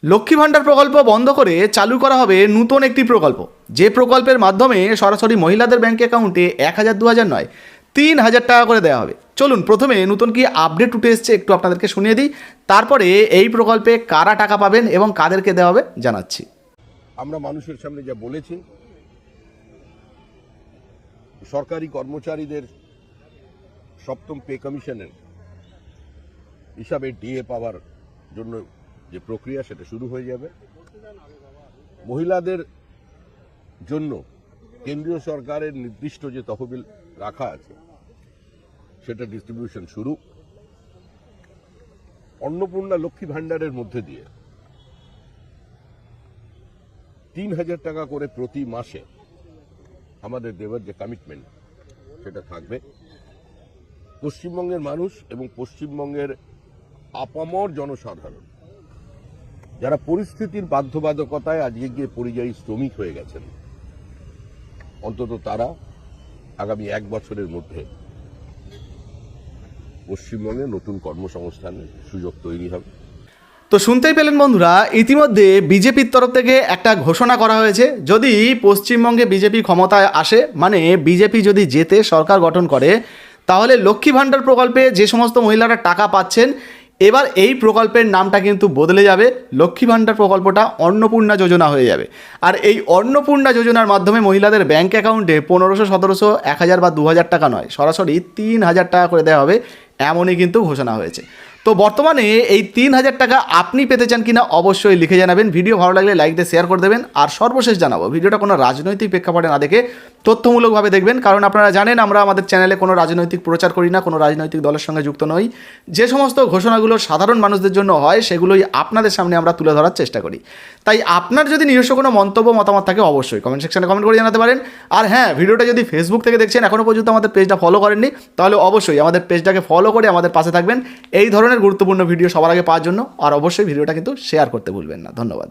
লক্ষ্মী ভাণ্ডার প্রকল্প বন্ধ করে চালু করা হবে নতুন একটি প্রকল্প, যে প্রকল্পের মাধ্যমে সরাসরি মহিলাদের ব্যাঙ্ক অ্যাকাউন্টে 1,000 2,000 নয় 3,000 টাকা করে দেওয়া হবে। চলুন প্রথমে নতুন কি আপডেট উঠে এসছে একটু আপনাদেরকে শুনিয়ে দিই, তারপরে এই প্রকল্পে কারা টাকা পাবেন এবং কাদেরকে দেওয়া হবে জানাচ্ছি। আমরা মানুষের সামনে যা বলেছি, সরকারি কর্মচারীদের সপ্তম পে কমিশনের হিসাবে ডিএ পাওয়ার জন্য যে প্রক্রিয়া সেটা শুরু হয়ে যাবে। মহিলাদের জন্য কেন্দ্রীয় সরকারের নির্দিষ্ট যে তহবিল রাখা আছে সেটা ডিস্ট্রিবিউশন শুরু। অন্নপূর্ণা লক্ষ্মী ভাণ্ডারের মধ্যে দিয়ে 3,000 টাকা করে প্রতি মাসে আমাদের দেওয়ার যে কমিটমেন্ট সেটা থাকবে। পশ্চিমবঙ্গের মানুষ এবং পশ্চিমবঙ্গের আপামর জনসাধারণ যারা পরিস্থিতির বাধ্যবাধকতায় আজকে গিয়ে পরিযায়ী শ্রমিক হয়ে গেছেন, অন্তত তারা আগামী 1 বছরের মধ্যে পশ্চিমবঙ্গে নতুন কর্মসংস্থানের সুযোগ তৈরি হবে। তো শুনতেই পেলেন বন্ধুরা, ইতিমধ্যে বিজেপির তরফ থেকে একটা ঘোষণা করা হয়েছে, যদি পশ্চিমবঙ্গে বিজেপি ক্ষমতায় আসে, মানে বিজেপি যদি জেতে সরকার গঠন করে, তাহলে লক্ষ্মী ভাণ্ডার প্রকল্পে যে সমস্ত মহিলারা টাকা পাচ্ছেন, এবার এই প্রকল্পের নামটা কিন্তু বদলে যাবে। লক্ষ্মী ভাণ্ডার প্রকল্পটা অন্নপূর্ণা যোজনা হয়ে যাবে। আর এই অন্নপূর্ণা যোজনার মাধ্যমে মহিলাদের ব্যাঙ্ক অ্যাকাউন্টে 1,500 1,700 1,000 বা 2,000 টাকা নয়, সরাসরি 3,000 টাকা করে দেওয়া হবে, এমনই কিন্তু ঘোষণা হয়েছে। তো বর্তমানে এই 3,000 টাকা আপনি পেতে চান কিনা অবশ্যই লিখে জানাবেন। ভিডিও ভালো লাগলে লাইক দিয়ে শেয়ার করে দেবেন। আর সর্বশেষ জানাবো, ভিডিওটা কোনো রাজনৈতিক প্রেক্ষাপটে না দেখে তথ্যমূলকভাবে দেখবেন, কারণ আপনারা জানেন আমরা আমাদের চ্যানেলে কোনো রাজনৈতিক প্রচার করি না, কোনো রাজনৈতিক দলের সঙ্গে যুক্ত নই। যে সমস্ত ঘোষণাগুলো সাধারণ মানুষদের জন্য হয় সেগুলোই আপনাদের সামনে আমরা তুলে ধরার চেষ্টা করি। তাই আপনার যদি নিজস্ব কোনো মন্তব্য মতামত থাকে অবশ্যই কমেন্ট সেকশনে কমেন্ট করে জানাতে পারেন। আর হ্যাঁ, ভিডিওটা যদি ফেসবুক থেকে দেখছেন, এখনও পর্যন্ত আমাদের পেজটা ফলো করেননি, তাহলে অবশ্যই আমাদের পেজটাকে ফলো করে আমাদের পাশে থাকবেন এই ধরনের গুরুত্বপূর্ণ ভিডিও সবার আগে পাওয়ার জন্য। আর অবশ্যই ভিডিওটা কিন্তু শেয়ার করতে ভুলবেন না। ধন্যবাদ।